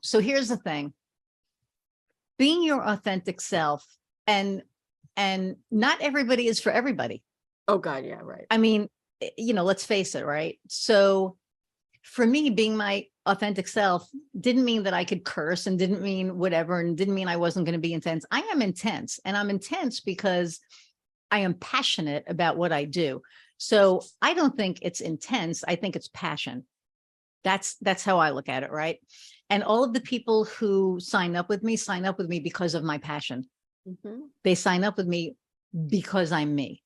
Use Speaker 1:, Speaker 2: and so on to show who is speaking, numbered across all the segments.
Speaker 1: So here's the thing. Being your authentic self, and not everybody is for everybody.
Speaker 2: Oh God, yeah, right.
Speaker 1: I mean, let's face it, right? So for me, being my authentic self didn't mean that I could curse, and didn't mean whatever, and didn't mean I wasn't going to be intense. I am intense, and I'm intense because I am passionate about what I do. So I don't think it's intense. I think it's passion. That's how I look at it, right? And all of the people who sign up with me because of my passion. Mm-hmm. They sign up with me because I'm me.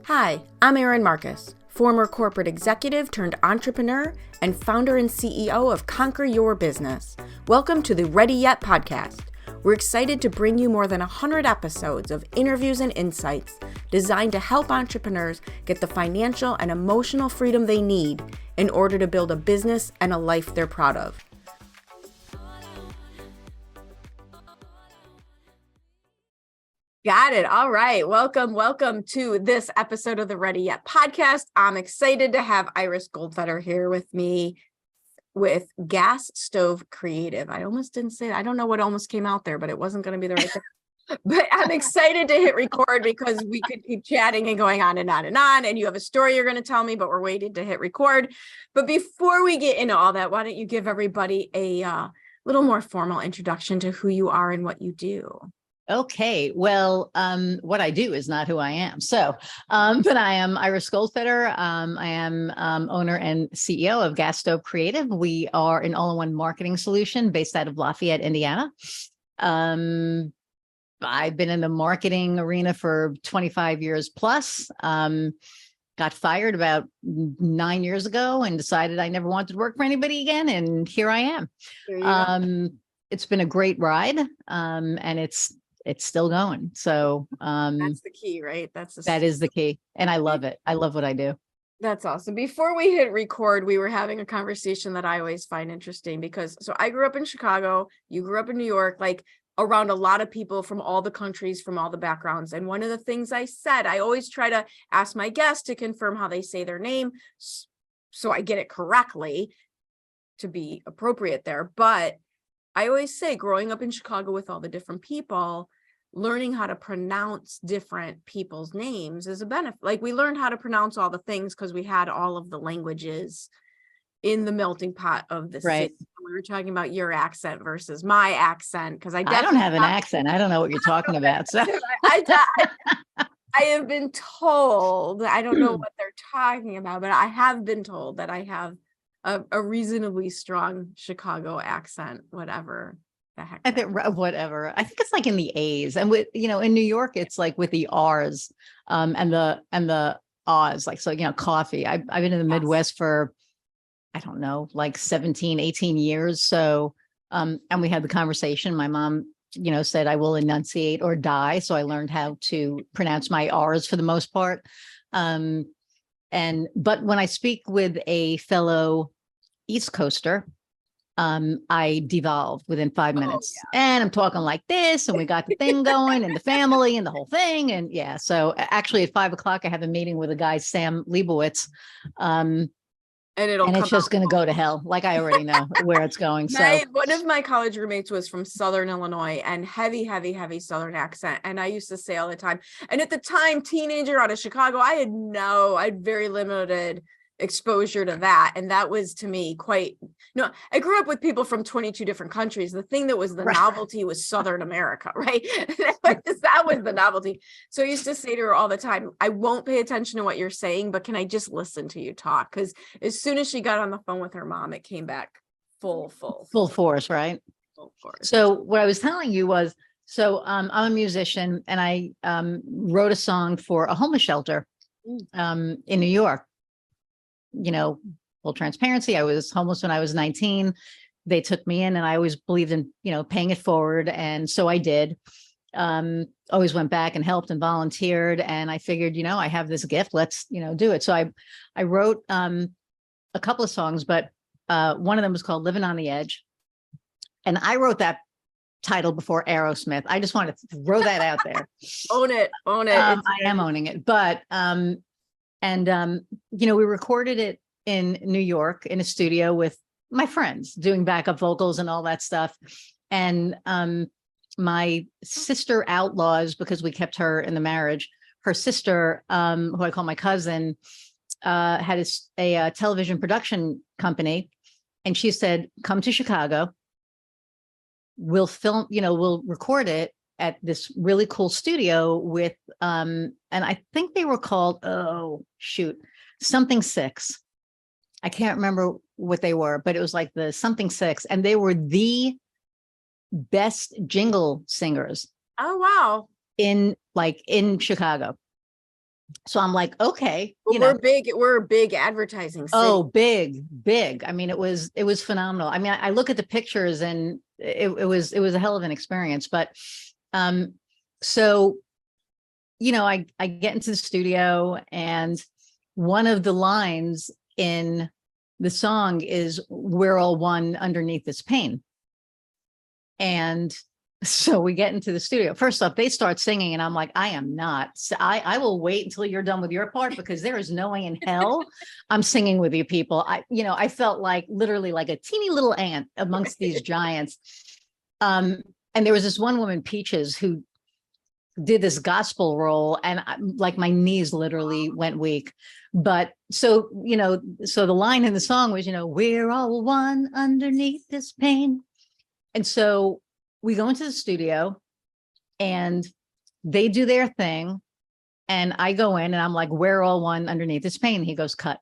Speaker 3: Hi, I'm Erin Marcus, former corporate executive turned entrepreneur and founder and CEO of Conquer Your Business. Welcome to the Ready Yet podcast. We're excited to bring you more than 100 episodes of interviews and insights designed to help entrepreneurs get the financial and emotional freedom they need in order to build a business and a life they're proud of. Got it. All right. Welcome to this episode of the Ready Yet podcast. I'm excited to have Iris Goldfeder here with me with GasStoveCreative. I almost didn't say that. I don't know what almost came out there, but it wasn't going to be the right thing. But I'm excited to hit record because we could keep chatting and going on and on and on. And you have a story you're going to tell me, but we're waiting to hit record. But before we get into all that, why don't you give everybody a little more formal introduction to who you are and what you do?
Speaker 1: Okay, well, what I do is not who I am. So, but I am Iris Goldfeder. I am owner and CEO of GasStoveCreative. We are an all-in-one marketing solution based out of Lafayette, Indiana. I've been in the marketing arena for 25 years plus. Got fired about 9 years ago and decided I never wanted to work for anybody again. And here I am. It's been a great ride, and it's still going. So
Speaker 3: that's the key, right?
Speaker 1: That is the key. And I love it. I love what I do.
Speaker 3: That's awesome. Before we hit record, we were having a conversation that I always find interesting because I grew up in Chicago, you grew up in New York, like around a lot of people from all the countries, from all the backgrounds. And one of the things I said, I always try to ask my guests to confirm how they say their name so I get it correctly to be appropriate there. But I always say growing up in Chicago with all the different people, learning how to pronounce different people's names is a benefit. Like we learned how to pronounce all the things because we had all of the languages in the melting pot of the city. We were talking about your accent versus my accent because I
Speaker 1: don't have an accent. I don't know what you're talking about. So
Speaker 3: I have been told, I don't know what they're talking about, but I have been told that I have a reasonably strong Chicago accent, whatever the heck.
Speaker 1: I think it's like in the A's, and with in New York it's like with the R's and the O's, like, so coffee. I've been in the Midwest for I don't know, like 17, 18 years. So and we had the conversation. My mom said I will enunciate or die, so I learned how to pronounce my R's for the most part. But when I speak with a fellow East Coaster, I devolved within 5 minutes. And I'm talking like this, and we got the thing going and the family and the whole thing. And so actually at 5 o'clock, I have a meeting with a guy, Sam Leibowitz. And it's just going to go to hell. Like I already know where it's going.
Speaker 3: One of my college roommates was from Southern Illinois and heavy Southern accent. And I used to say all the time. And at the time, teenager out of Chicago, I had very limited exposure to that. And that was to me I grew up with people from 22 different countries. The thing that was the novelty was Southern America, right? That was the novelty. So I used to say to her all the time, I won't pay attention to what you're saying, but can I just listen to you talk? Because as soon as she got on the phone with her mom, it came back full
Speaker 1: force, right?
Speaker 3: Full force.
Speaker 1: So what I was telling you was, I'm a musician, and I wrote a song for a homeless shelter in New York. Full transparency, I was homeless when I was 19. They took me in, and I always believed in, paying it forward. And so I did. Always went back and helped and volunteered. And I figured, I have this gift, let's, do it. So I wrote a couple of songs, but one of them was called Living on the Edge. And I wrote that title before Aerosmith. I just wanted to throw that out there.
Speaker 3: Own it.
Speaker 1: I am owning it. But we recorded it in New York in a studio with my friends doing backup vocals and all that stuff. And my sister outlaws, because we kept her in the marriage, her sister, who I call my cousin, had a television production company. And she said, come to Chicago. We'll film, we'll record it at this really cool studio with, and I think they were called, something six. I can't remember what they were, but it was like the something six. And they were the best jingle singers.
Speaker 3: Oh, wow.
Speaker 1: In Chicago. So I'm like, okay,
Speaker 3: well, we're a big advertising city.
Speaker 1: Oh, big. I mean, it was phenomenal. I mean, I look at the pictures and it was a hell of an experience. But so I get into the studio, and one of the lines in the song is, we're all one underneath this pain. And so we get into the studio. First off, they start singing, and I'm like, I am not. So I will wait until you're done with your part, because there is no way in hell I'm singing with you people. I felt like literally like a teeny little ant amongst these giants. And there was this one woman, Peaches, who did this gospel role, and like my knees literally went weak. But so the line in the song was, we're all one underneath this pain. And so we go into the studio, and they do their thing. And I go in, and I'm like, we're all one underneath this pain. He goes, cut.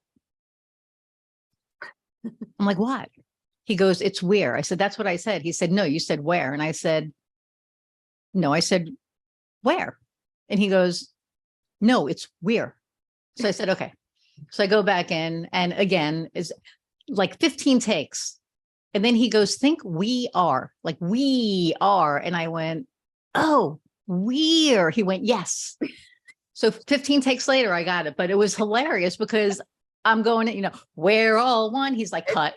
Speaker 1: I'm like, what? He goes, it's where. I said, that's what I said. He said, no, you said where. And I said, no, I said, where? And he goes, no, it's where. So I said, okay. So I go back in, and again, is like 15 takes. And then he goes, think we are, like we are. And I went, oh, we're. He went, yes. So 15 takes later, I got it. But it was hilarious, because I'm going, we're all one. He's like, cut.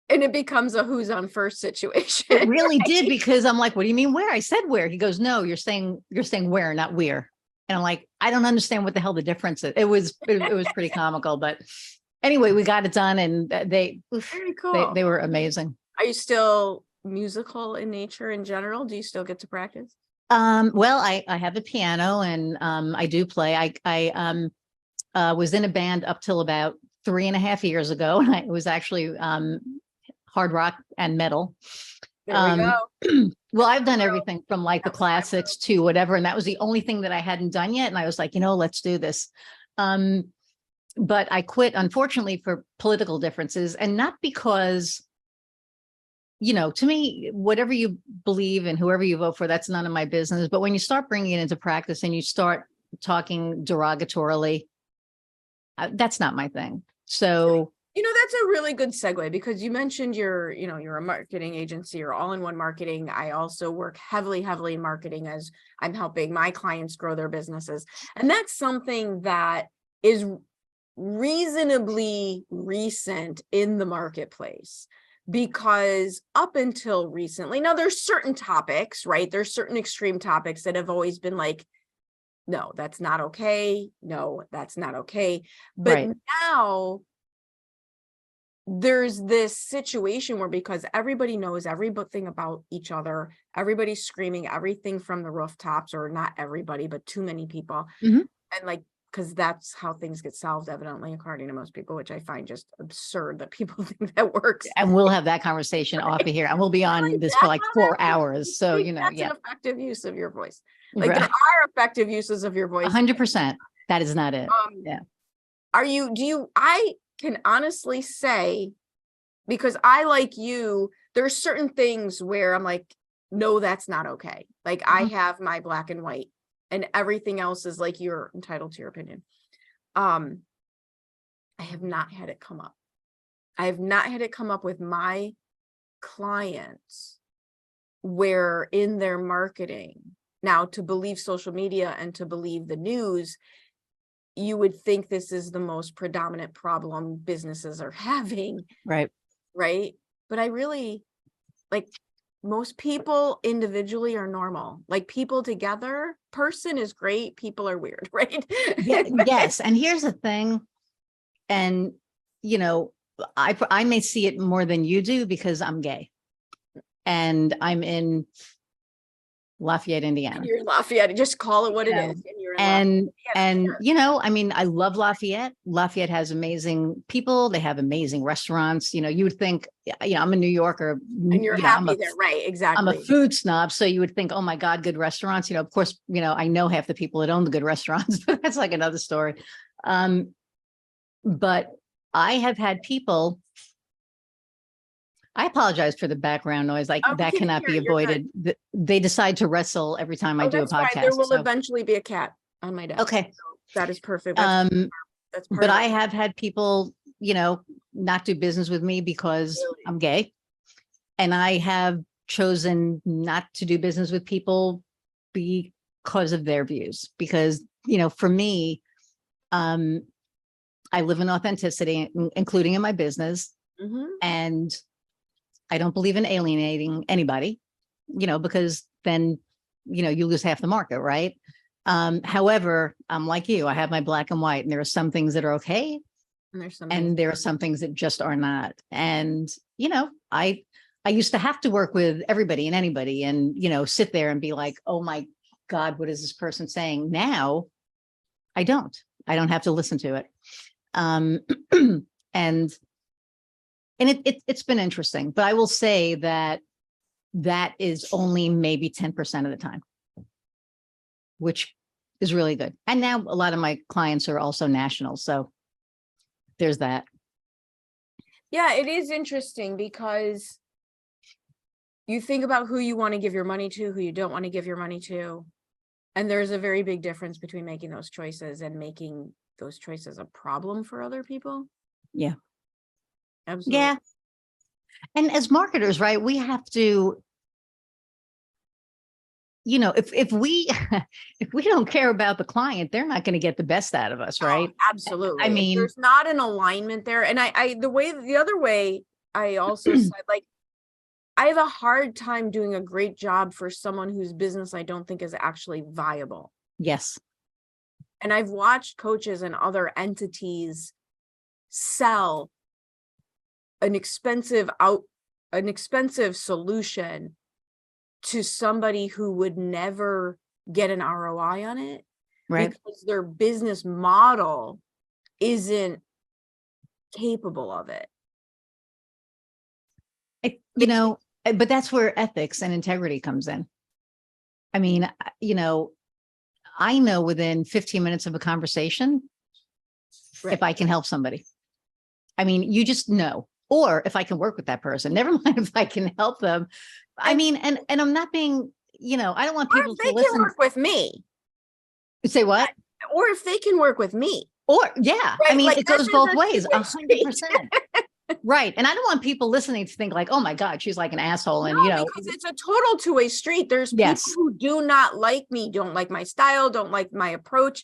Speaker 3: And it becomes a who's on first situation.
Speaker 1: It really did, because I'm like, what do you mean where? I said where. He goes, no, you're saying where, not we're. And I'm like, I don't understand what the hell the difference is. It was pretty comical. But anyway, we got it done, and very cool. They were amazing.
Speaker 3: Are you still musical in nature in general? Do you still get to practice?
Speaker 1: Well, I have a piano, and I do play. I was in a band up till about 3.5 years ago, and it was actually hard rock and metal.
Speaker 3: There we go.
Speaker 1: Well, I've done everything from like the classics to whatever, and that was the only thing that I hadn't done yet. And I was like, let's do this. But I quit, unfortunately, for political differences, and not because, to me, whatever you believe and whoever you vote for, that's none of my business. But when you start bringing it into practice and you start talking derogatorily, that's not my thing. So,
Speaker 3: that's a really good segue, because you mentioned you're a marketing agency, or all-in-one marketing. I also work heavily in marketing, as I'm helping my clients grow their businesses. And that's something that is reasonably recent in the marketplace, because up until recently, now there's certain topics, right? There's certain extreme topics that have always been like, no, that's not okay. No, that's not okay. But right now, there's this situation where, because everybody knows everything about each other, everybody's screaming everything from the rooftops, or not everybody, but too many people. Mm-hmm. And like, because that's how things get solved, evidently, according to most people, which I find just absurd that people think that works.
Speaker 1: And we'll have that conversation off of here, and we'll be on this for like 4 hours. So, that's
Speaker 3: an effective use of your voice. Like right. There are effective uses of your voice.
Speaker 1: 100%. That is not it. Yeah.
Speaker 3: I can honestly say, because I, like you, there's certain things where I'm like, no, that's not okay. Like mm-hmm. I have my black and white, and everything else is like, you're entitled to your opinion. I have not had it come up. I have not had it come up with my clients where in their marketing, now to believe social media and to believe the news, you would think this is the most predominant problem businesses are having.
Speaker 1: Right.
Speaker 3: But I really, like, most people individually are normal. Like, people together, person is great, people are weird, right?
Speaker 1: Yes. And here's the thing. And, I may see it more than you do because I'm gay and I'm in Lafayette, Indiana.
Speaker 3: You're in Lafayette. Just call it what it
Speaker 1: You know,
Speaker 3: is. And you're in Lafayette.
Speaker 1: and
Speaker 3: Sure.
Speaker 1: you know, I mean, I love Lafayette. Lafayette has amazing people. They have amazing restaurants. You know, you would think, you know, I'm a New Yorker.
Speaker 3: And you're
Speaker 1: You know,
Speaker 3: happy there, right?
Speaker 1: I'm a
Speaker 3: Exactly.
Speaker 1: food snob, so you would think, oh my God, good restaurants. You know, of course, you know, I know half the people that own the good restaurants, but that's like another story. But I have had people. I apologize for the background noise. Like
Speaker 3: Oh, we
Speaker 1: that
Speaker 3: can
Speaker 1: cannot
Speaker 3: hear
Speaker 1: be
Speaker 3: it. You're good.
Speaker 1: avoided. They decide to wrestle every time I
Speaker 3: Oh,
Speaker 1: do a
Speaker 3: that's fine. There
Speaker 1: podcast.
Speaker 3: will
Speaker 1: So,
Speaker 3: eventually be a cat on my desk.
Speaker 1: okay.
Speaker 3: So that is perfect. That's part
Speaker 1: But
Speaker 3: of
Speaker 1: I
Speaker 3: it.
Speaker 1: have had people, you know, not do business with me because
Speaker 3: Really?
Speaker 1: I'm gay. And I have chosen not to do business with people because of their views. Because, you know, for me, I live in authenticity, including in my business.
Speaker 3: Mhm.
Speaker 1: And I don't believe in alienating anybody, you know, because then, you know, you lose half the market, right? However, I'm like you, I have my black and white, and there are some things that are okay,
Speaker 3: And there's some
Speaker 1: and
Speaker 3: things.
Speaker 1: there are some things that just are not. And, you know, I used to have to work with everybody and anybody and, you know, sit there and be like, oh my God, what is this person saying? Now I don't have to listen to it. And it's been interesting, but I will say that is only maybe 10% of the time, which is really good. And now a lot of my clients are also national. So there's that.
Speaker 3: Yeah, it is interesting because you think about who you want to give your money to, who you don't want to give your money to. And there's a very big difference between making those choices and making those choices a problem for other people.
Speaker 1: Yeah.
Speaker 3: Absolutely.
Speaker 1: Yeah. And as marketers, right, we have to, you know, if we if we don't care about the client, they're not going to get the best out of us, right?
Speaker 3: Oh, absolutely.
Speaker 1: I
Speaker 3: If
Speaker 1: mean,
Speaker 3: there's not an alignment there. And the other way I also said, like, I have a hard time doing a great job for someone whose business I don't think is actually viable.
Speaker 1: yes.
Speaker 3: And I've watched coaches and other entities sell an expensive solution to somebody who would never get an ROI on it,
Speaker 1: Right.
Speaker 3: because their business model isn't capable of it.
Speaker 1: You know, but that's where ethics and integrity comes in. I mean, you know, I know within 15 minutes of a conversation,
Speaker 3: Right.
Speaker 1: if I can help somebody. I mean, you just know, or if I can work with that person, never mind if I can help them. I mean, and I'm not being, you know, I don't want
Speaker 3: Or
Speaker 1: people
Speaker 3: if
Speaker 1: to
Speaker 3: they
Speaker 1: listen.
Speaker 3: can work with me.
Speaker 1: Say what?
Speaker 3: Or if they can work with me.
Speaker 1: Or yeah,
Speaker 3: Right,
Speaker 1: I mean,
Speaker 3: like,
Speaker 1: it goes
Speaker 3: this is
Speaker 1: both
Speaker 3: a
Speaker 1: ways,
Speaker 3: two-way
Speaker 1: 100%. Right. And I don't want people listening to think like, oh my God, she's like an asshole. And,
Speaker 3: No,
Speaker 1: you know,
Speaker 3: because it's a total two-way street. There's
Speaker 1: yes,
Speaker 3: people who do not like me, don't like my style, don't like my approach.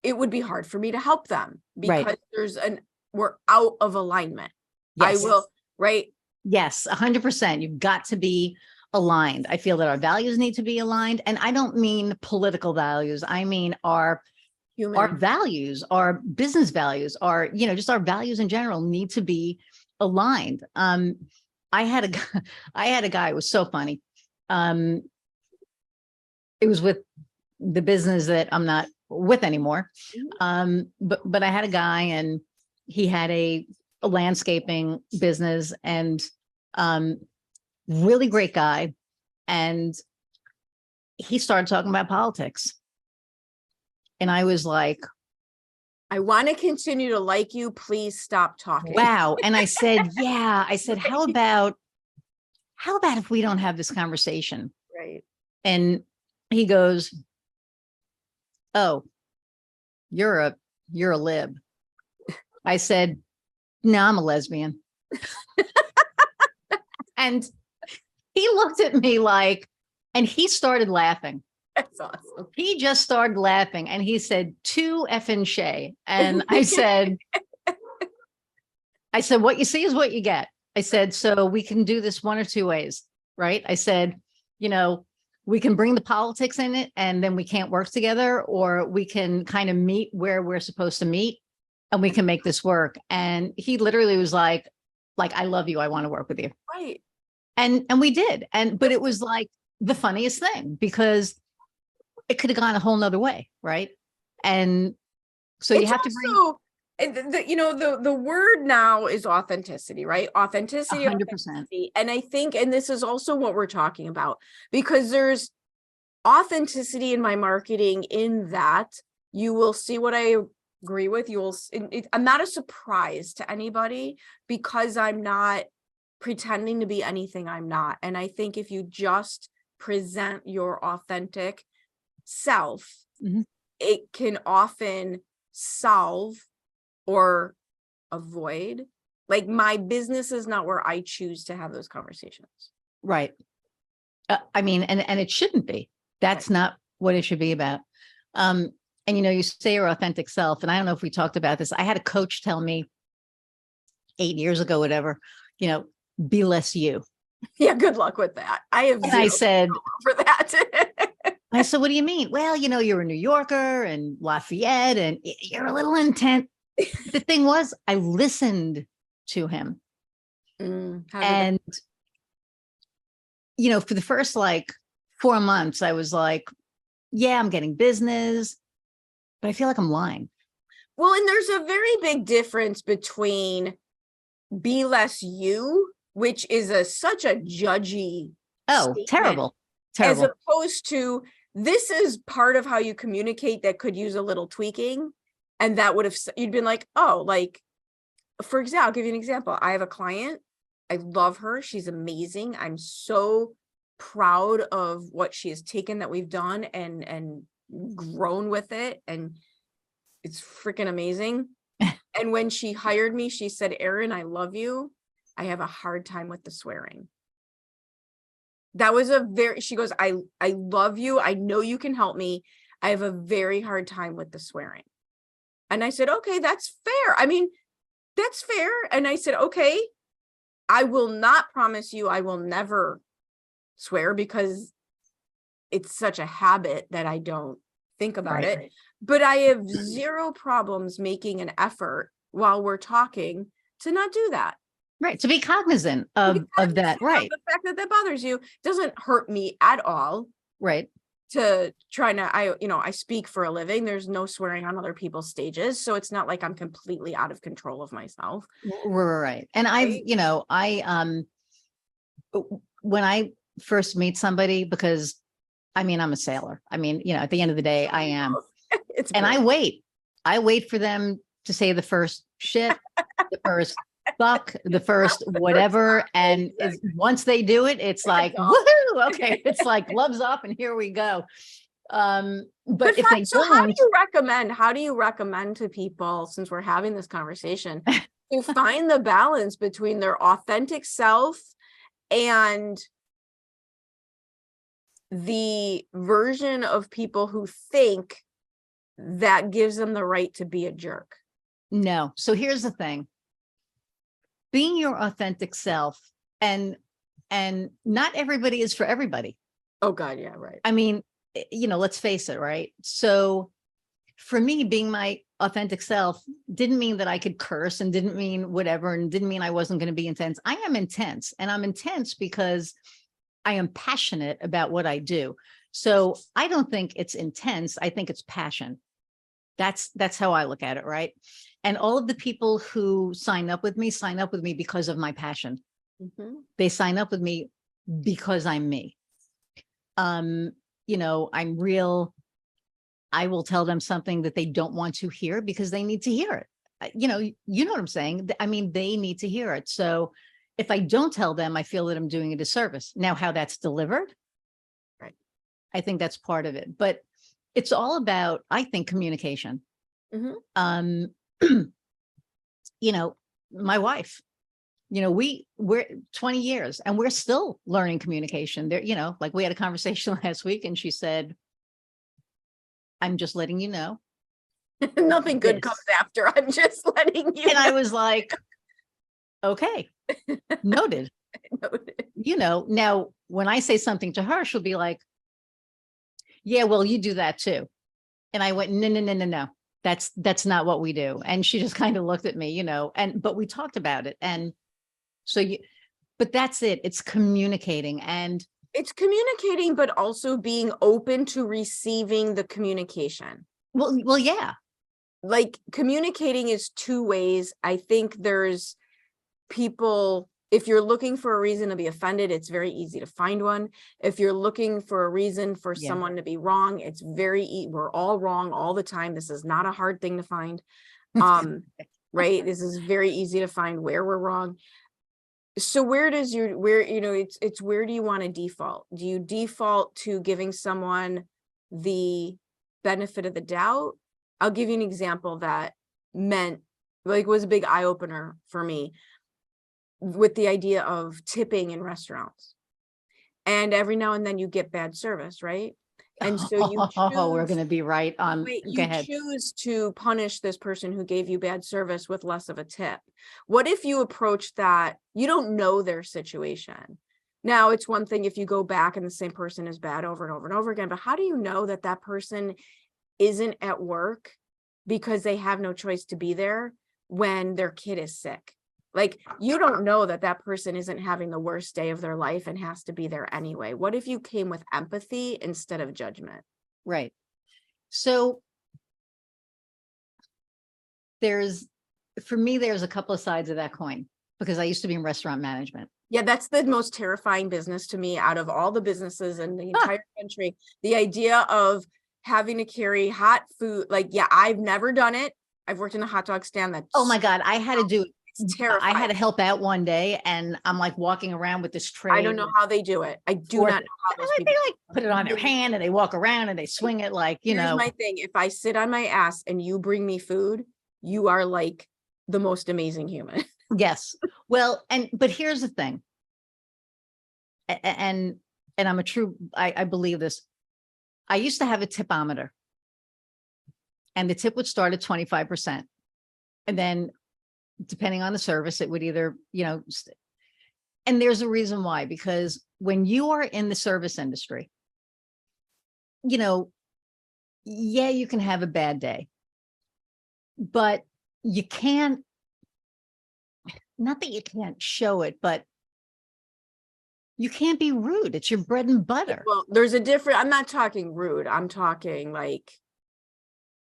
Speaker 3: It would be hard for me to help them because
Speaker 1: right.
Speaker 3: we're out of alignment.
Speaker 1: Yes.
Speaker 3: I will, right?
Speaker 1: Yes, 100%. You've got to be aligned. I feel that our values need to be aligned. And I don't mean political values. I mean our
Speaker 3: Human.
Speaker 1: values, our business values, our, you know, just our values in general need to be aligned. I had a guy, it was so funny. It was with the business that I'm not with anymore. But I had a guy and he had a landscaping business and really great guy. And he started talking about politics. And I was like,
Speaker 3: I want to continue to like you. Please stop talking.
Speaker 1: wow. And I said, yeah, I said, how about if we don't have this conversation?
Speaker 3: Right.
Speaker 1: And he goes, oh, you're a lib. I said, no, I'm a lesbian. And he looked at me like, and he started laughing.
Speaker 3: That's awesome.
Speaker 1: He just started laughing and he said, "Too effing shay." And I said, what you see is what you get. I said, so we can do this one or two ways, right? I said, you know, we can bring the politics in it and then we can't work together, or we can kind of meet where we're supposed to meet and we can make this work. And he literally was like, I love you. I want to work with you.
Speaker 3: Right.
Speaker 1: And we did. But it was like the funniest thing because it could have gone a whole nother way. Right. And so you have to bring,
Speaker 3: the word now is authenticity, right? Authenticity,
Speaker 1: 100%.
Speaker 3: authenticity. And I think, and this is also what we're talking about, because there's authenticity in my marketing in that you will see what I agree with. I'm not a surprise to anybody because I'm not pretending to be anything I'm not. And I think if you just present your authentic self, it can often solve or avoid. Like, my business is not where I choose to have those conversations.
Speaker 1: Right. I mean, and it shouldn't be. That's not what it should be about. And, you say your authentic self. And I don't know if we talked about this. I had a coach tell me 8 years ago, whatever, be less you.
Speaker 3: Yeah. Good luck with that.
Speaker 1: I said,
Speaker 3: for that.
Speaker 1: I said, what do you mean? Well, you're a New Yorker and Lafayette and you're a little intense. The thing was, I listened to him. And, for the first 4 months, I was like, yeah, I'm getting business, but I feel like I'm lying.
Speaker 3: Well, and there's a very big difference between be less you, which is such a judgy.
Speaker 1: Terrible.
Speaker 3: As opposed to, this is part of how you communicate that could use a little tweaking. And that you'd been like, for example, I'll give you an example. I have a client. I love her. She's amazing. I'm so proud of what she has taken that we've done and grown with it. And it's freaking amazing. And when she hired me, she said, Erin, I love you. I have a hard time with the swearing. That was she goes, I love you. I know you can help me. I have a very hard time with the swearing. And I said, okay, that's fair. I mean, that's fair. And I said, okay, I will not promise you I will never swear because it's such a habit that I don't think about it. But I have zero problems making an effort while we're talking to not do that.
Speaker 1: Right. To be cognizant of that. Right.
Speaker 3: The fact that bothers you doesn't hurt me at all.
Speaker 1: Right.
Speaker 3: To try to, I speak for a living. There's no swearing on other people's stages. So it's not like I'm completely out of control of myself.
Speaker 1: Right. And when I first meet somebody, because I'm a sailor. At the end of the day, I am. And I wait for them to say the first shit, the first fuck, the first whatever. And once they do it, it's like, woohoo, okay. It's like gloves up and here we go. But if they don't,
Speaker 3: how do you recommend to people, since we're having this conversation, to find the balance between their authentic self and the version of people who think that gives them the right to be a jerk?
Speaker 1: No. So here's the thing. Being your authentic self, and not everybody is for everybody.
Speaker 3: Oh God, yeah, right.
Speaker 1: Let's face it, right? So for me, being my authentic self didn't mean that I could curse, and didn't mean whatever, and didn't mean I wasn't going to be intense. I am intense, and I'm intense because I am passionate about what I do. So I don't think it's intense. I think it's passion. That's how I look at it, right? And all of the people who sign up with me because of my passion. They sign up with me because I'm me. I'm real. I will tell them something that they don't want to hear because they need to hear it. You know what I'm saying? They need to hear it. So if I don't tell them, I feel that I'm doing a disservice. Now, how that's delivered,
Speaker 3: right? I
Speaker 1: think that's part of it. But it's all about, I think, communication. My wife, we're 20 years and we're still learning communication there. We had a conversation last week and she said, I'm just letting you know.
Speaker 3: Nothing good comes after. I'm just letting you
Speaker 1: know. I was like, okay, noted. Now when I say something to her, she'll be like, yeah, well, you do that too. And I went, no. That's not what we do. And she just kind of looked at me, but we talked about it. And so but that's it. It's communicating, and
Speaker 3: it's communicating, but also being open to receiving the communication.
Speaker 1: Well, yeah.
Speaker 3: Like, communicating is two ways. I think there's people, if you're looking for a reason to be offended, it's very easy to find one. If you're looking for a reason for someone to be wrong, it's we're all wrong all the time. This is not a hard thing to find. Right? This is very easy to find where we're wrong. So where do you want to default? Do you default to giving someone the benefit of the doubt? I'll give you an example that was a big eye opener for me, with the idea of tipping in restaurants. And every now and then you get bad service, right? And so
Speaker 1: we're going to be right on. Go ahead.
Speaker 3: Choose to punish this person who gave you bad service with less of a tip. What if you approach that? You don't know their situation. Now, it's one thing if you go back and the same person is bad over and over and over again, but how do you know that that person isn't at work because they have no choice to be there when their kid is sick? Like, you don't know that that person isn't having the worst day of their life and has to be there anyway. What if you came with empathy instead of judgment?
Speaker 1: Right. So for me, there's a couple of sides of that coin, because I used to be in restaurant management.
Speaker 3: Yeah, that's the most terrifying business to me out of all the businesses in the entire country. The idea of having to carry hot food. Like, yeah, I've never done it. I've worked in a hot dog stand.
Speaker 1: Oh my God, I had to do it.
Speaker 3: It's terrifying.
Speaker 1: I had to help out one day, and I'm like walking around with this tray.
Speaker 3: I don't know how they do it. I do not know how those people.
Speaker 1: They like put it on their hand and they walk around and they swing it like,
Speaker 3: Here's my thing. If I sit on my ass and you bring me food, you are like the most amazing human.
Speaker 1: Yes. Well, but here's the thing. And I believe this. I used to have a tipometer, and the tip would start at 25%. And then depending on the service, it would either, and there's a reason why, because when you are in the service industry, yeah, you can have a bad day, but you can't, not that you can't show it, but you can't be rude. It's your bread and butter.
Speaker 3: Well, I'm not talking rude. I'm talking like.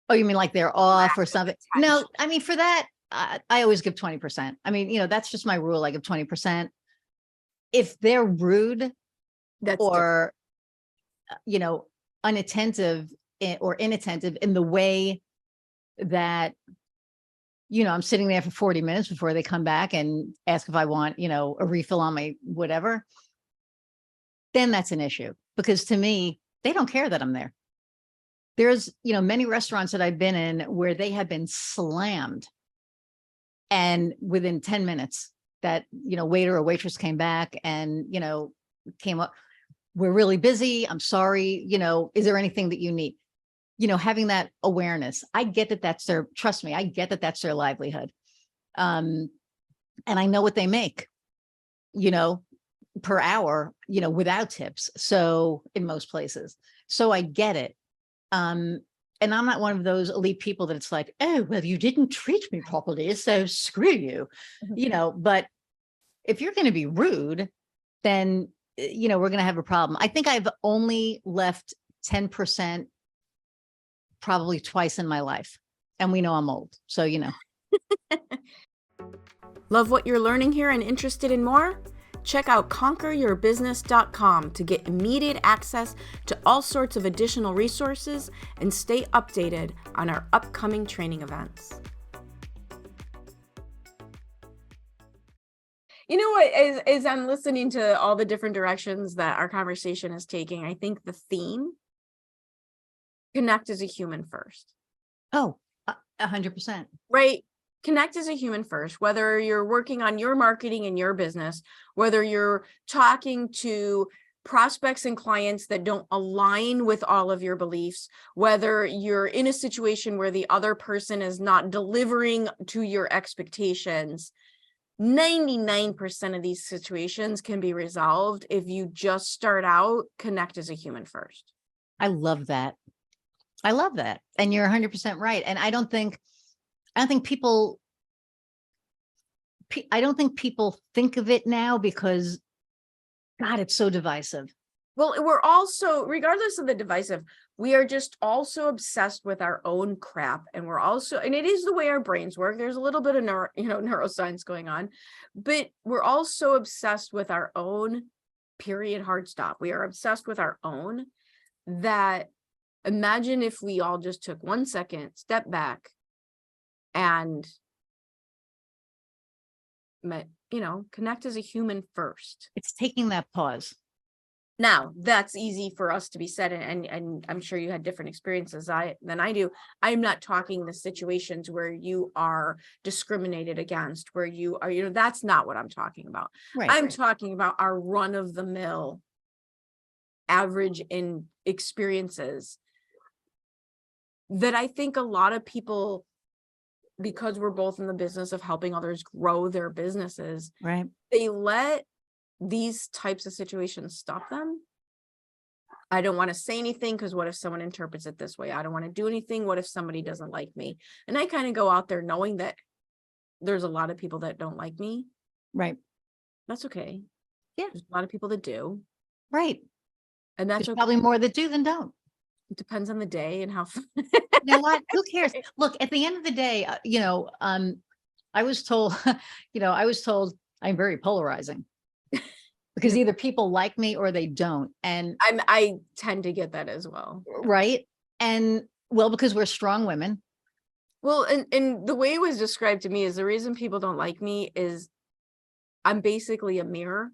Speaker 1: Oh, you mean like they're off or something? No, I mean, for that, I always give 20%. I mean, that's just my rule. I give 20%. If they're rude or, unattentive or inattentive in the way that, I'm sitting there for 40 minutes before they come back and ask if I want, a refill on my whatever, then that's an issue, because to me, they don't care that I'm there. There's, many restaurants that I've been in where they have been slammed. And within 10 minutes that, waiter or waitress came back and, came up, we're really busy. I'm sorry. Is there anything that you need? Having that awareness. I get that trust me, I get that that's their livelihood. And I know what they make, per hour, without tips. So in most places, so I get it. And I'm not one of those elite people that it's like, oh, well, you didn't treat me properly, so screw you, but if you're going to be rude, then, we're going to have a problem. I think I've only left 10% probably twice in my life. And we know I'm old. So,
Speaker 3: Love what you're learning here and interested in more? Check out conqueryourbusiness.com to get immediate access to all sorts of additional resources and stay updated on our upcoming training events. You know what, as I'm listening to all the different directions that our conversation is taking, I think the theme, connect as a human first.
Speaker 1: Oh, 100%.
Speaker 3: Right? Connect as a human first, whether you're working on your marketing in your business, whether you're talking to prospects and clients that don't align with all of your beliefs, whether you're in a situation where the other person is not delivering to your expectations. 99% of these situations can be resolved if you just start out, connect as a human first.
Speaker 1: I love that. I love that. And you're 100% right. And I don't think people think of it now because, God, it's so divisive.
Speaker 3: Well, we're also, regardless of the divisive, we are just also obsessed with our own crap. And we're also, and it is the way our brains work. There's a little bit of neuroscience going on, but we're also obsessed with our own, period, hard stop. We are obsessed with our own. That, imagine if we all just took 1 second, step back, and connect as a human first.
Speaker 1: It's taking that pause.
Speaker 3: Now, that's easy for us to be said, and I'm sure you had different experiences than I do. I'm not talking the situations where you are discriminated against, where you are, that's not what I'm talking about.
Speaker 1: Right.
Speaker 3: I'm talking about our run-of-the-mill average in experiences that I think a lot of people, because we're both in the business of helping others grow their businesses,
Speaker 1: right,
Speaker 3: they let these types of situations stop them. I don't want to say anything because what if someone interprets it this way? I don't want to do anything. What if somebody doesn't like me? And I kind of go out there knowing that there's a lot of people that don't like me.
Speaker 1: Right.
Speaker 3: That's okay.
Speaker 1: Yeah.
Speaker 3: There's a lot of people that do.
Speaker 1: Right.
Speaker 3: And that's
Speaker 1: okay. Probably more that do than don't.
Speaker 3: It depends on the day and how.
Speaker 1: You know what? Who cares? Look, at the end of the day, I was told, I'm very polarizing. Because either people like me or they don't. And
Speaker 3: I tend to get that as well.
Speaker 1: Right. And well, because we're strong women.
Speaker 3: Well, and the way it was described to me is the reason people don't like me is I'm basically a mirror.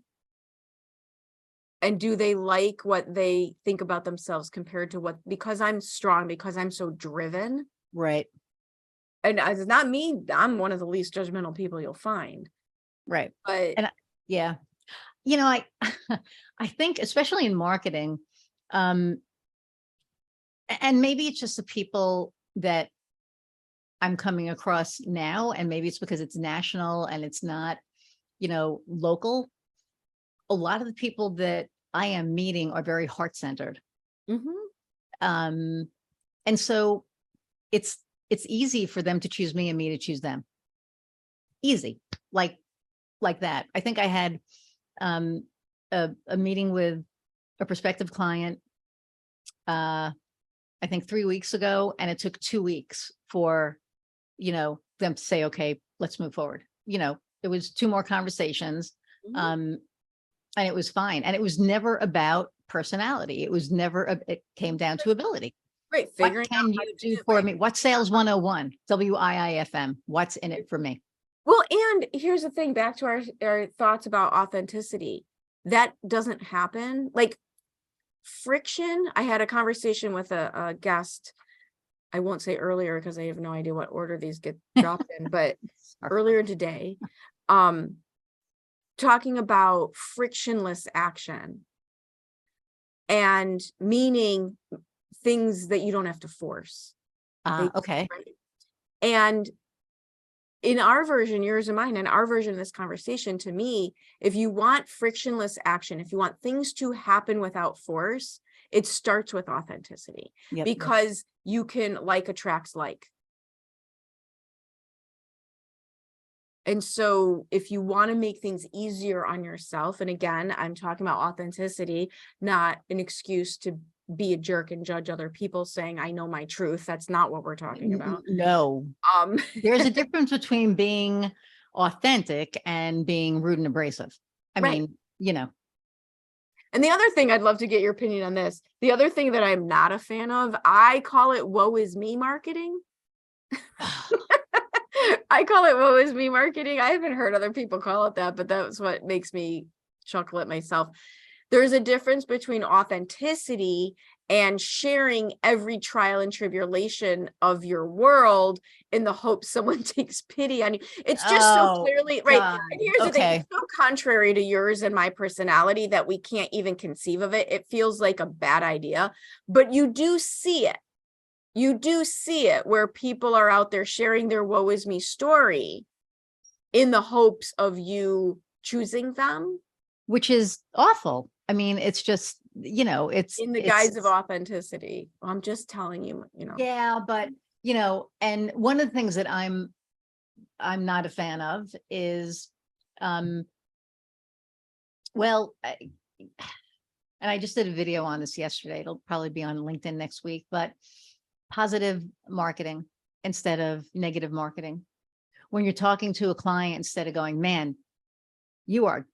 Speaker 3: And do they like what they think about themselves compared to because I'm strong, because I'm so driven.
Speaker 1: Right.
Speaker 3: And it's not me. I'm one of the least judgmental people you'll find.
Speaker 1: Right.
Speaker 3: But
Speaker 1: yeah. I think especially in marketing, and maybe it's just the people that I'm coming across now, and maybe it's because it's national and it's not, local. A lot of the people that I am meeting are very heart-centered.
Speaker 3: Mm-hmm.
Speaker 1: And so it's easy for them to choose me and me to choose them. Easy, like that. I think I had a meeting with a prospective client, I think 3 weeks ago, and it took 2 weeks for, them to say, okay, let's move forward. It was 2 more conversations, and it was fine. And it was never about personality. It was never, it came down to ability.
Speaker 3: Right.
Speaker 1: What can you do for me? What's sales 101, WIIFM? What's in it for me?
Speaker 3: Well, and here's the thing, back to our thoughts about authenticity. That doesn't happen. Like friction. I had a conversation with a guest. I won't say earlier because I have no idea what order these get dropped in, but earlier today, talking about frictionless action and meaning things that you don't have to force.
Speaker 1: Okay.
Speaker 3: Right? And in our version, yours and mine, in our version of this conversation, to me, if you want frictionless action, if you want things to happen without force, it starts with authenticity.
Speaker 1: Yep.
Speaker 3: Because you can attracts like. And so if you want to make things easier on yourself, and again, I'm talking about authenticity, not an excuse to be a jerk and judge other people saying, I know my truth. That's not what we're talking about.
Speaker 1: No. There's a difference between being authentic and being rude and abrasive. I mean,
Speaker 3: And the other thing, I'd love to get your opinion on this. The other thing that I'm not a fan of, I call it woe is me marketing. I call it woe is me marketing. I haven't heard other people call it that, but that's what makes me chuckle at myself. There's a difference between authenticity and sharing every trial and tribulation of your world in the hope someone takes pity on you. It's just so clearly right.
Speaker 1: God.
Speaker 3: And here's the thing, it's so contrary to yours and my personality that we can't even conceive of it. It feels like a bad idea, but you do see it. You do see it where people are out there sharing their woe is me story in the hopes of you choosing them.
Speaker 1: Which is awful. I mean, it's just, it's
Speaker 3: in the guise of authenticity. I'm just telling you,
Speaker 1: Yeah, but and one of the things that I'm not a fan of is, well, and I just did a video on this yesterday. It'll probably be on LinkedIn next week, but positive marketing instead of negative marketing. When you're talking to a client, instead of going, man, you are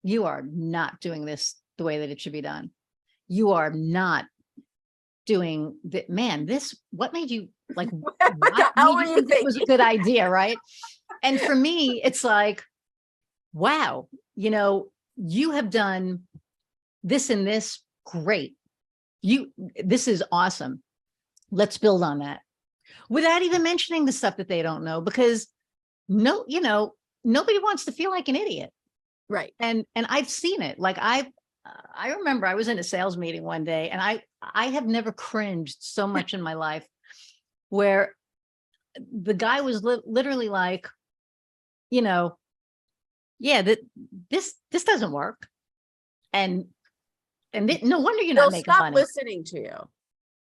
Speaker 1: not doing this the way that it should be done. You are not doing that, man. What made you like,
Speaker 3: what the hell were you
Speaker 1: think this was a good idea, right? And for me, it's like, wow, you have done this and this, great. This is awesome. Let's build on that. Without even mentioning the stuff that they don't know, because nobody wants to feel like an idiot.
Speaker 3: Right.
Speaker 1: And I've seen it. Like I remember I was in a sales meeting one day, and I have never cringed so much in my life, where the guy was literally like, yeah, this doesn't work. And no wonder you're not making money.
Speaker 3: They'll stop listening to you.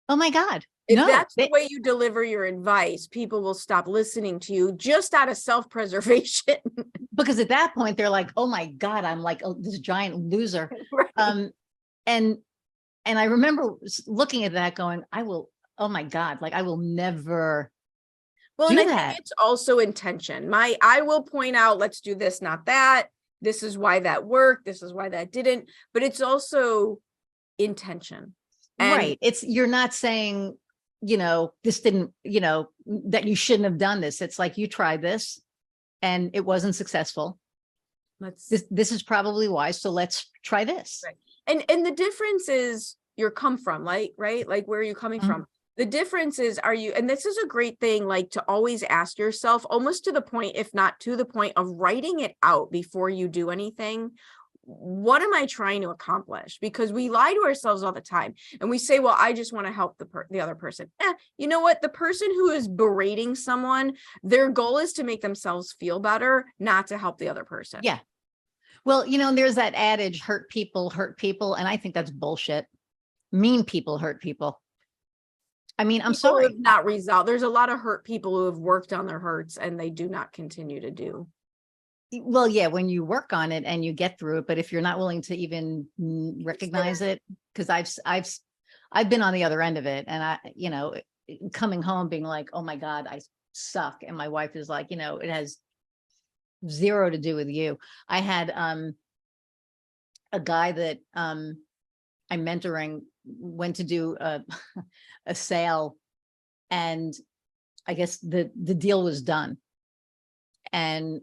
Speaker 1: Oh my God.
Speaker 3: If that's the way you deliver your advice, people will stop listening to you just out of self-preservation.
Speaker 1: Because at that point, they're like, oh my God, I'm like this giant loser. Right. And I remember looking at that going, oh my God, like I will never do
Speaker 3: and I
Speaker 1: that.
Speaker 3: think it's also intention. I will point out, let's do this, not that. This is why that worked. This is why that didn't. But it's also intention.
Speaker 1: Right. You're not saying, this didn't, that you shouldn't have done this. It's like, you tried this and it wasn't successful. This is probably why. So let's try this.
Speaker 3: Right. And the difference is your come from, right? Like, where are you coming from? The difference is, and this is a great thing, like to always ask yourself, almost to the point, if not to the point of writing it out before you do anything. What am I trying to accomplish? Because we lie to ourselves all the time and we say, well, I just want to help the other person. You know what? The person who is berating someone, their goal is to make themselves feel better, not to help the other person.
Speaker 1: Yeah. Well, there's that adage, hurt people. And I think that's bullshit. Mean people hurt people. I mean, I'm sorry.
Speaker 3: Not resolved. There's a lot of hurt people who have worked on their hurts and they do not continue to do.
Speaker 1: Well, yeah, when you work on it and you get through it, but if you're not willing to even recognize it, because I've been on the other end of it, and I, coming home being like, oh my God, I suck. And my wife is like, it has zero to do with you. I had a guy that I'm mentoring went to do a sale, and I guess the deal was done. And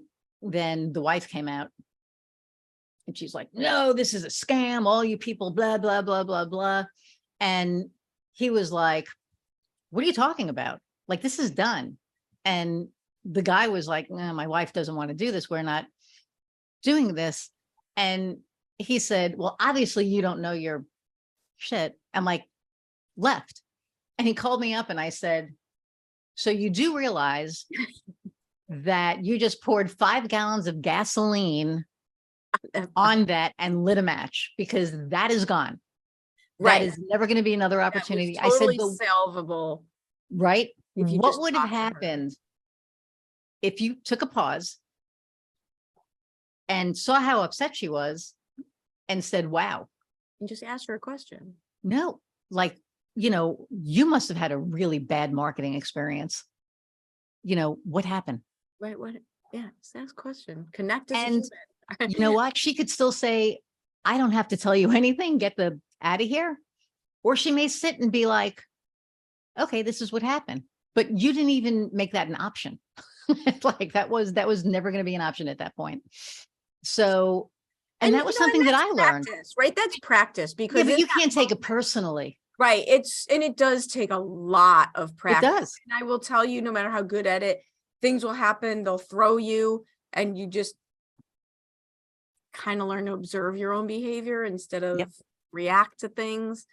Speaker 1: then the wife came out and she's like, no, this is a scam. All you people, blah, blah, blah, blah, blah. And he was like, what are you talking about? Like, this is done. And the guy was like, no, my wife doesn't want to do this. We're not doing this. And he said, well, obviously you don't know your shit. I'm like, left. And he called me up and I said, so you do realize that you just poured 5 gallons of gasoline on that and lit a match, because that is gone. Right. That is never going to be another opportunity.
Speaker 3: Totally I said, salvable.
Speaker 1: Right. What would have happened if you took a pause and saw how upset she was and said, wow.
Speaker 3: And just ask her a question.
Speaker 1: No, like, you must have had a really bad marketing experience. What happened?
Speaker 3: Right. What? Yeah. Just ask a question. Connect.
Speaker 1: And you know what? She could still say, I don't have to tell you anything. Get the out of here. Or she may sit and be like, okay, this is what happened. But you didn't even make that an option. Like that was never going to be an option at that point. So, and that was something that I learned.
Speaker 3: Right. That's practice, because
Speaker 1: but you can't take it personally.
Speaker 3: Right. It does take a lot of practice.
Speaker 1: It does.
Speaker 3: And I will tell you, no matter how good at it, things will happen. They'll throw you, and you just kind of learn to observe your own behavior instead of react to things.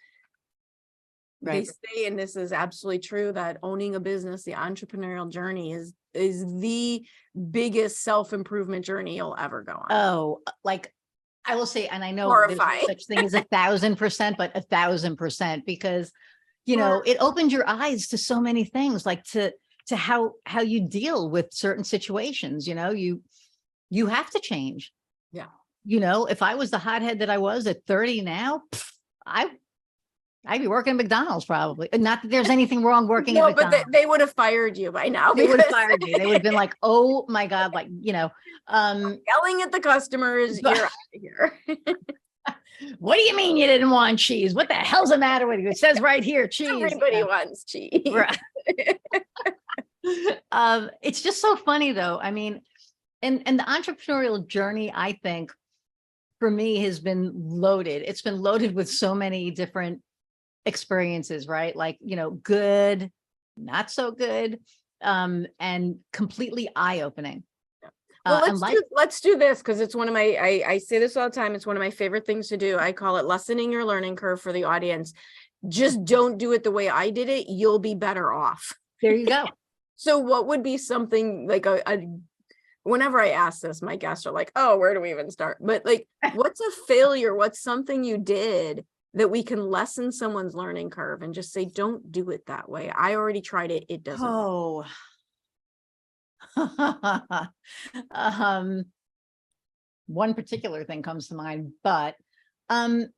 Speaker 3: Right. They say, and this is absolutely true, that owning a business, the entrepreneurial journey is the biggest self-improvement journey you'll ever go on.
Speaker 1: Oh, like I will say, and I know there's no
Speaker 3: Horrifying.
Speaker 1: such thing as 1,000%, but 1,000%, because, you know, it opened your eyes to so many things, like to how you deal with certain situations. You know, you have to change.
Speaker 3: Yeah.
Speaker 1: You know, if I was the hothead that I was at 30 now, I'd be working at McDonald's probably. Not that there's anything wrong working at
Speaker 3: No, but
Speaker 1: McDonald's.
Speaker 3: they would have fired you by now
Speaker 1: They would have
Speaker 3: because
Speaker 1: fired me. They would have been like, oh my God, like, you know,
Speaker 3: yelling at the customers,
Speaker 1: But-
Speaker 3: you're out of here.
Speaker 1: what do you mean you didn't want cheese? What the hell's the matter with you? It says right here, cheese.
Speaker 3: Everybody
Speaker 1: You know?
Speaker 3: wants cheese.
Speaker 1: Right. It's just so funny though. I mean, and the entrepreneurial journey, I think, for me has been loaded. It's been loaded with so many different experiences, right? Like, you know, good, not so good, and completely eye-opening.
Speaker 3: Well, let's do this, because it's one of my, I say this all the time. It's one of my favorite things to do. I call it lessening your learning curve for the audience. Just don't do it the way I did it. You'll be better off.
Speaker 1: There you go.
Speaker 3: So what would be something like whenever I ask this, my guests are like, oh, where do we even start? But like, what's a failure? What's something you did that we can lessen someone's learning curve and just say, don't do it that way. I already tried it. It doesn't work.
Speaker 1: One particular thing comes to mind, but don't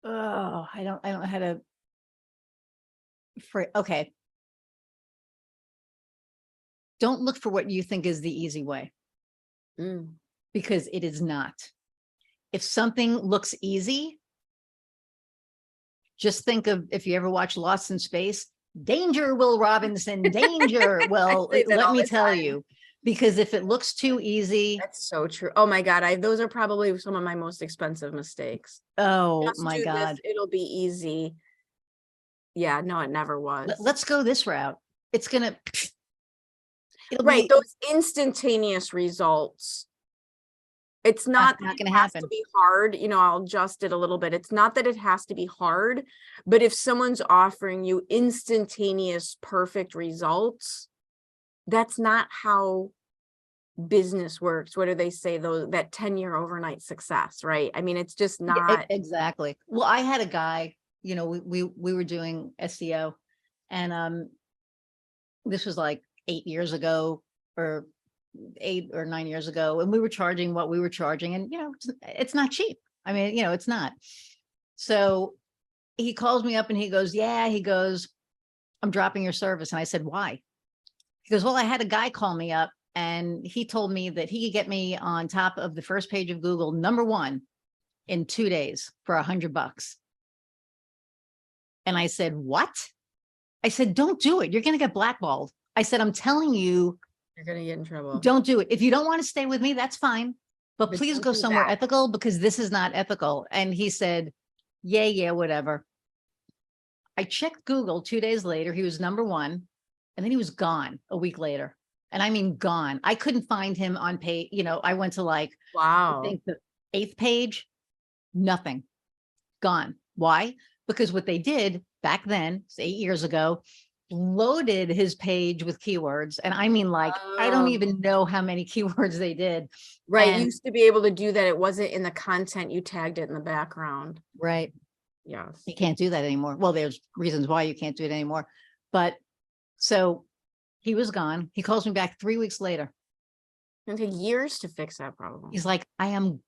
Speaker 1: I don't know how to okay. Don't look for what you think is the easy way, because it is not. If something looks easy, just think of, if you ever watch Lost in Space, danger, Will Robinson, danger. Well, let me tell you, because if it looks too easy.
Speaker 3: That's so true. Oh my God. Those are probably some of my most expensive mistakes.
Speaker 1: Oh
Speaker 3: Just
Speaker 1: my
Speaker 3: do
Speaker 1: God.
Speaker 3: this, it'll be easy. Yeah, no, it never was.
Speaker 1: Let's go this route. It's gonna.
Speaker 3: Right. Those instantaneous results. It's not
Speaker 1: going to
Speaker 3: happen.
Speaker 1: happen.
Speaker 3: To be hard. You know, I'll adjust it a little bit. It's not that it has to be hard, but if someone's offering you instantaneous, perfect results, that's not how business works. What do they say, though? That 10-year overnight success, right? I mean, it's just not.
Speaker 1: Exactly. Well, I had a guy, you know, we were doing SEO, and this was like 8 years ago, or 8 or 9 years ago, and we were charging what we were charging, and you know, it's not cheap. I mean, you know, it's not. So he calls me up and he goes, I'm dropping your service. And I said, why? He goes, well, I had a guy call me up and he told me that he could get me on top of the first page of Google, #1 in 2 days for $100. And I said, what? I said, don't do it. You're going to get blackballed. I said, I'm telling you,
Speaker 3: You're going to get in trouble.
Speaker 1: Don't do it. If you don't want to stay with me, that's fine. But please go somewhere ethical, because this is not ethical. And he said, yeah, whatever. I checked Google 2 days later. He was #1. And then he was gone a week later. And I mean, gone. I couldn't find him on page. You know, I went to like,
Speaker 3: wow,
Speaker 1: I think the 8th page, nothing, gone. Why? Because what they did back then, 8 years ago, loaded his page with keywords. And I mean, like, I don't even know how many keywords they did.
Speaker 3: Right.
Speaker 1: And,
Speaker 3: you used to be able to do that. It wasn't in the content. You tagged it in the background.
Speaker 1: right.
Speaker 3: Yes.
Speaker 1: You can't do that anymore. Well, there's reasons why you can't do it anymore. But so he was gone. He calls me back 3 weeks later.
Speaker 3: It take years to fix that problem.
Speaker 1: He's like, I'm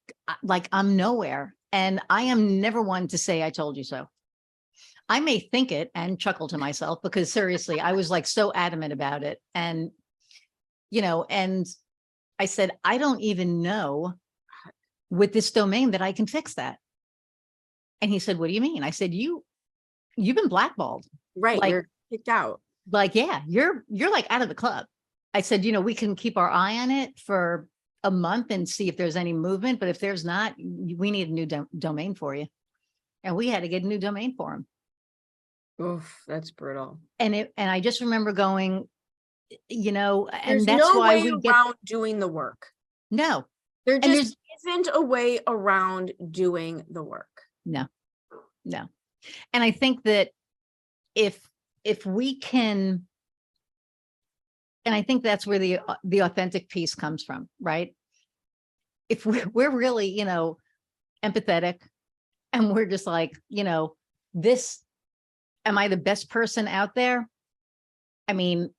Speaker 1: nowhere. And I am never one to say, I told you so. I may think it and chuckle to myself, because seriously, I was like so adamant about it. And, you know, and I said, I don't even know with this domain that I can fix that. And he said, what do you mean? I said, you've been blackballed.
Speaker 3: Right.
Speaker 1: Like,
Speaker 3: you're kicked out.
Speaker 1: Like, yeah, you're like out of the club. I said, you know, we can keep our eye on it for a month and see if there's any movement. But if there's not, we need a new domain for you. And we had to get a new domain for him.
Speaker 3: Oof, that's brutal.
Speaker 1: And I just remember going, you know, and
Speaker 3: there's
Speaker 1: that's
Speaker 3: no
Speaker 1: why
Speaker 3: way around doing the work.
Speaker 1: No,
Speaker 3: there just isn't a way around doing the work.
Speaker 1: No. And I think that if we can And I think that's where the authentic piece comes from, right? If we're really, empathetic, and we're just like, this, am I the best person out there? I mean,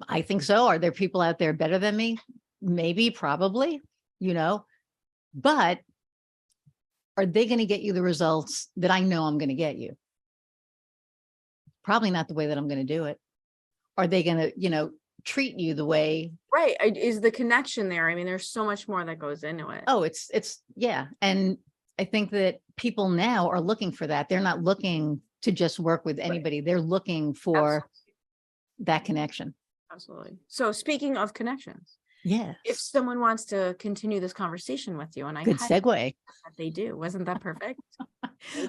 Speaker 1: I think so. Are there people out there better than me? Maybe, probably, but are they going to get you the results that I know I'm going to get you? Probably not the way that I'm going to do it. Are they going to, treat you the way?
Speaker 3: Right. Is the connection there? I mean, there's so much more that goes into it.
Speaker 1: Oh, it's yeah. And I think that people now are looking for that. They're not looking to just work with anybody. They're looking for that connection.
Speaker 3: Absolutely. So speaking of connections,
Speaker 1: yeah,
Speaker 3: if someone wants to continue this conversation with you, and I
Speaker 1: good segue.
Speaker 3: That they do. Wasn't that perfect?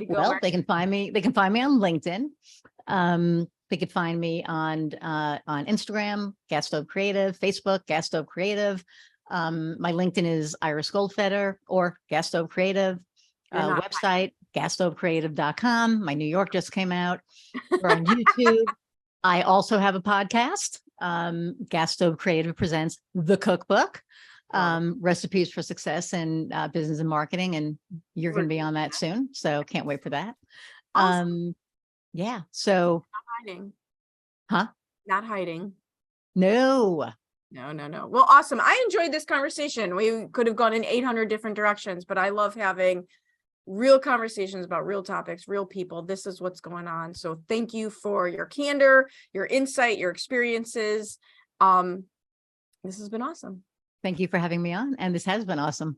Speaker 1: Well, they can find me. They can find me on LinkedIn. They could find me on Instagram, GasStoveCreative, Facebook, GasStoveCreative. My LinkedIn is Iris Goldfeder or GasStoveCreative. Website, GasStoveCreative.com. My New York just came out. We're on YouTube. I also have a podcast. GasStoveCreative presents The Cookbook, Recipes for Success in Business and Marketing. And you're going to be on that soon. So can't wait for that.
Speaker 3: Awesome.
Speaker 1: Yeah. So.
Speaker 3: Not hiding.
Speaker 1: Huh?
Speaker 3: Not hiding.
Speaker 1: No.
Speaker 3: No. Well, awesome. I enjoyed this conversation. We could have gone in 800 different directions, but I love having real conversations about real topics, real people. This is what's going on. So thank you for your candor, your insight, your experiences. This has been awesome.
Speaker 1: Thank you for having me on. And this has been awesome.